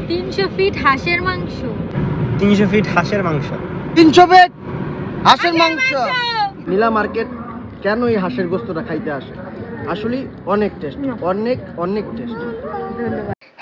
300 fit হাঁসের মাংস। 300 fit হাঁসের মাংস। 300 ফিট হাঁসের মাংস। নীলা মার্কেট কেন এই হাঁসের গোস্তটা খাইতে আসে? আসলে অনেক টেস্ট, অনেক টেস্ট।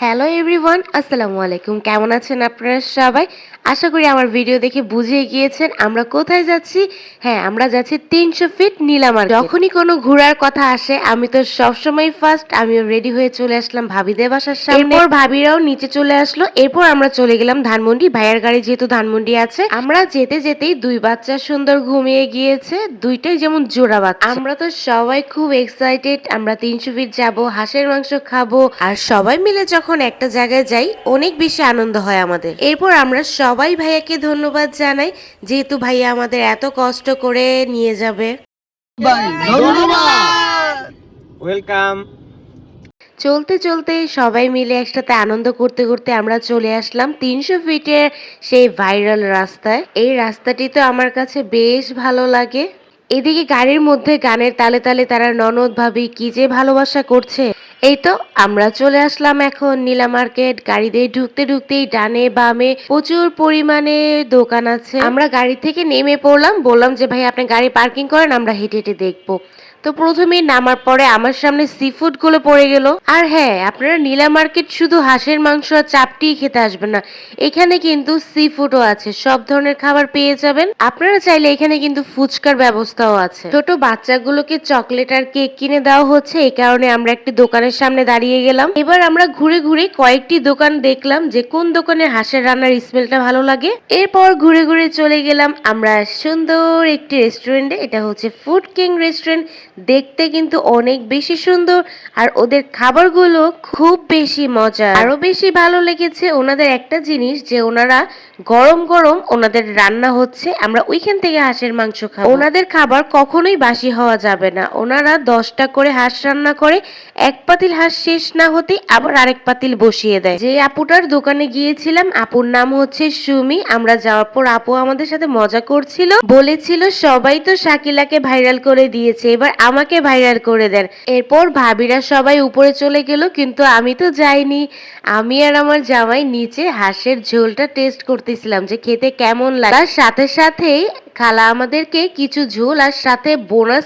হ্যালো এভরিওয়ান, আসসালামু আলাইকুম। কেমন আছেন আপনারা সবাই? আশা করি আমার ভিডিও দেখে বুঝে গিয়েছেন আমরা কোথায় যাচ্ছি। হ্যাঁ, আমরা যাচ্ছি 300 ফিট নীলা মার্কেট। যখনই কোনো ঘোরার কথা আসে আমি তো সবসময় ফার্স্ট আমিও রেডি হয়ে চলে আসলাম ভাবিদের বাসার সামনে। এরপর ভাবিরাও নিচে চলে আসলো। এরপর আমরা চলে গেলাম ধানমন্ডি। ভাইয়ার গাড়ি যেহেতু ধানমন্ডি আছে, আমরা যেতে যেতেই দুই বাচ্চা সুন্দর ঘুমিয়ে গিয়েছে, দুইটাই যেমন জোড়া বাচ্চা। আমরা তো সবাই খুব এক্সাইটেড, আমরা 300 ফিট যাবো, হাঁসের মাংস খাবো, আর সবাই মিলে যখন একটা জায়গায় যাই অনেক বেশি আনন্দ হয় আমাদের। এরপর আমরা সবাই ভাইয়াকে ধন্যবাদ জানাই, যেহেতু ভাইয়া আমাদের এত কষ্ট করে নিয়ে যাবে। ওয়েলকাম। চলতে চলতে সবাই মিলে একসাথে আনন্দ করতে করতে আমরা চলে আসলাম 300 ফিটের সেই ভাইরাল রাস্তায়। এই রাস্তাটি তো আমার কাছে বেশ ভালো লাগে। এদিকে গাড়ির মধ্যে গানের তালে তালে তারা ননদ ভাবি কি যে ভালোবাসা করছে। এই তো আমরা চলে আসলাম এখন নীলা মার্কেট। গাড়ি দিয়ে ঢুকতে ঢুকতেই ডানে বামে প্রচুর পরিমাণে দোকান আছে। আমরা গাড়ি থেকে নেমে পড়লাম, বললাম যে ভাই আপনি গাড়ি পার্কিং করেন, আমরা হেঁটে হেঁটে দেখবো। তো প্রথমেই নামার পরে আমার সামনে সি ফুড গুলো পড়ে গেল। আর হ্যাঁ, আপনারা নীলা মার্কেট শুধু হাঁসের মাংস আর চাপটি খেতে আসবেন না, এখানে কিন্তু সি ফুডও আছে, সব ধরনের খাবার পেয়ে যাবেন। আপনারা চাইলে এখানে কিন্তু ফুচকার ব্যবস্থাও আছে। ছোট বাচ্চাগুলোকে চকলেট আর কেক কিনে দেওয়া হচ্ছে, এই কারণে আমরা একটি দোকানের সামনে দাঁড়িয়ে গেলাম। এবার আমরা ঘুরে ঘুরে কয়েকটি দোকান দেখলাম যে কোন দোকানে হাঁসের রান্নার স্মেলটা ভালো লাগে। এরপর ঘুরে ঘুরে চলে গেলাম আমরা সুন্দর একটি রেস্টুরেন্টে। এটা হচ্ছে ফুড কিং রেস্টুরেন্ট। দেখতে কিন্তু অনেক বেশি সুন্দর, আর ওদের খাবারগুলো খুব বেশি মজা। আরো বেশি ভালো লেগেছে ওনাদের একটা জিনিস, যে ওনারা গরম গরম ওনাদের রান্না হচ্ছে, আমরা ওইখান থেকে হাঁসের মাংস খাবো। ওনাদের খাবার কখনোই বাসি হওয়া যাবে না। ওনারা 10টা করে হাঁস রান্না করে, এক পাতিল হাঁস শেষ না হতেই আবার আরেক পাতিল বসিয়ে দেয়। যে আপুটার দোকানে গিয়েছিলাম, আপুর নাম হচ্ছে সুমি। আমরা যাওয়ার পর আপু আমাদের সাথে মজা করছিল, বলেছিল সবাই তো শাকিলাকে ভাইরাল করে দিয়েছে, এবার আমাকে ভাইরাল করে দেন। এরপর ভাবিরা সবাই উপরে চলে গেল, কিন্তু আমি তো যাইনি। আমি আর আমার জামাই নিচে হাঁসের ঝোলটা টেস্ট করতেছিলাম যে খেতে কেমন লাগে। তার সাথে সাথেই খালা আমাদেরকে কিছু ঝোল আর সাথে বোনাস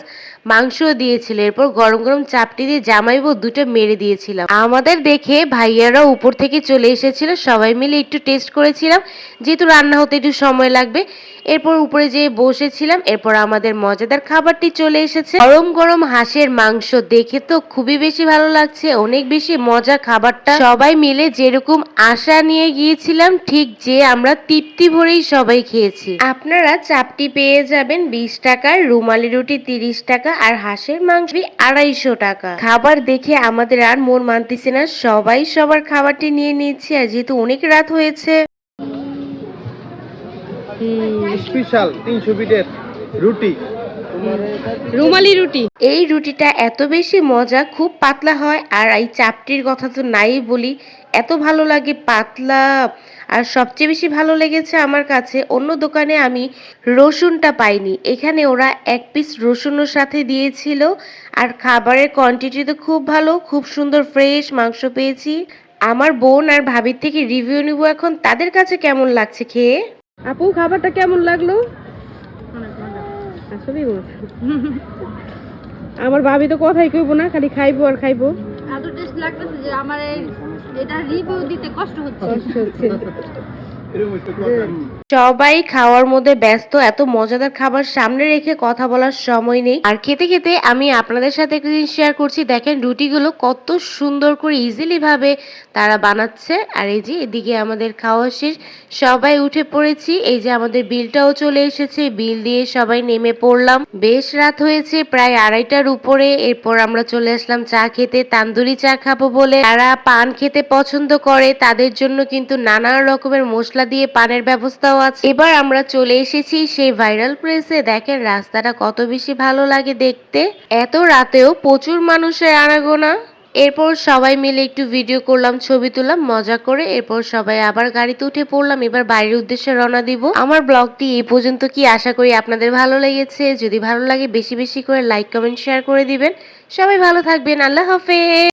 মাংস দিয়েছিল। এরপর গরম গরম চাপটি দিয়ে জামাইবো দুটো মেরে দিয়েছিলাম। আমাদের দেখে ভাইয়ারা উপর থেকে চলে এসেছিল, সবাই মিলে একটু টেস্ট করেছিলাম, যেহেতু রান্না হতে একটু সময় লাগবে। এরপর উপরে যেয়ে বসেছিলাম। এরপর আমাদের মজাদার খাবারটি চলে এসেছে, গরম গরম হাঁসের মাংস। দেখে তো খুবই বেশি ভালো লাগছে, অনেক বেশি মজা খাবারটা। সবাই মিলে যেরকম আশা নিয়ে গিয়েছিলাম, ঠিক যে আমরা তৃপ্তি ভরেই সবাই খেয়েছি। আপনারা চাপটি পেয়ে যাবেন 20 টাকার, রুমালি রুটি 30 টাকা, আর হাঁসের মাংস 250 টাকা। খাবার দেখে আমাদের আর মন মানতেছে না, সবাই সবার খাবারটি নিয়ে নিচ্ছে। আর যেহেতু অনেক রাত হয়েছে, স্পেশাল 300 ফিটের রুটি, রুমালি রুটি। এই রুটিটা এত বেশি মজা, খুব পাতলা হয়। আর এই চাপটির কথা তো নাই বলি, এত ভালো লাগে পাতলা। আর সবচেয়ে বেশি ভালো লেগেছে আমার কাছে, অন্য দোকানে আমি রসুনটা পাইনি, এখানে ওরা এক পিস রসুনের সাথে দিয়েছিল। আর খাবারের কোয়ান্টিটি তো খুব ভালো, খুব সুন্দর ফ্রেশ মাংস পেয়েছি। আমার বোন আর ভাবির থেকে রিভিউ নিব এখন, তাদের কাছে কেমন লাগছে খেয়ে। আপু খাবারটা কেমন লাগলো? আসলেই বলছি, আমার ভাবি তো কথাই কইবো না, খালি খাইবো আর খাইবো। এত টেস্ট লাগতেছে যে আমার এটা রিভিউ দিতে কষ্ট হচ্ছে। সবাই খাওয়ার মধ্যে ব্যস্ত, এত মজাদার খাবার সামনে রেখে কথা বলার সময় নেই। আর খেতে খেতে আমি আপনাদের সাথে একটা জিনিস শেয়ার করছি, দেখেন রুটিগুলো কত সুন্দর করে ইজিলি ভাবে তারা বানাচ্ছে। আর এই যে এদিকে আমাদের খাওয়া শেষ, সবাই উঠে পড়েছি। এই যে আমাদের বিলটাও চলে এসেছে, বিল দিয়ে সবাই নেমে পড়লাম। বেশ রাত হয়েছে, প্রায় 2:30টার উপরে। এরপর আমরা চলে আসলাম চা খেতে, তান্দুরি চা খাবো বলে। যারা পান খেতে পছন্দ করে তাদের জন্য কিন্তু নানা রকমের মশলা দিয়ে পানের ব্যবস্থাও আছে। এবার আমরা চলে এসেছি সেই ভাইরাল প্লেসে। দেখেন রাস্তাটা কত বেশি ভালো লাগে দেখতে, এত রাতেও প্রচুর মানুষের আনাগোনা। এরপর সবাই মিলে একটু ভিডিও করলাম, ছবি তুললাম মজা করে। এরপর সবাই আবার গাড়িতে উঠে পড়লাম, এবার বাইরের উদ্দেশ্যে রওনা দিব। আমার ব্লগটি এই পর্যন্ত, কি আশা করি আপনাদের ভালো লেগেছে। যদি ভালো লাগে বেশি বেশি করে লাইক কমেন্ট শেয়ার করে দিবেন। সবাই ভালো থাকবেন, আল্লাহ হাফেজ।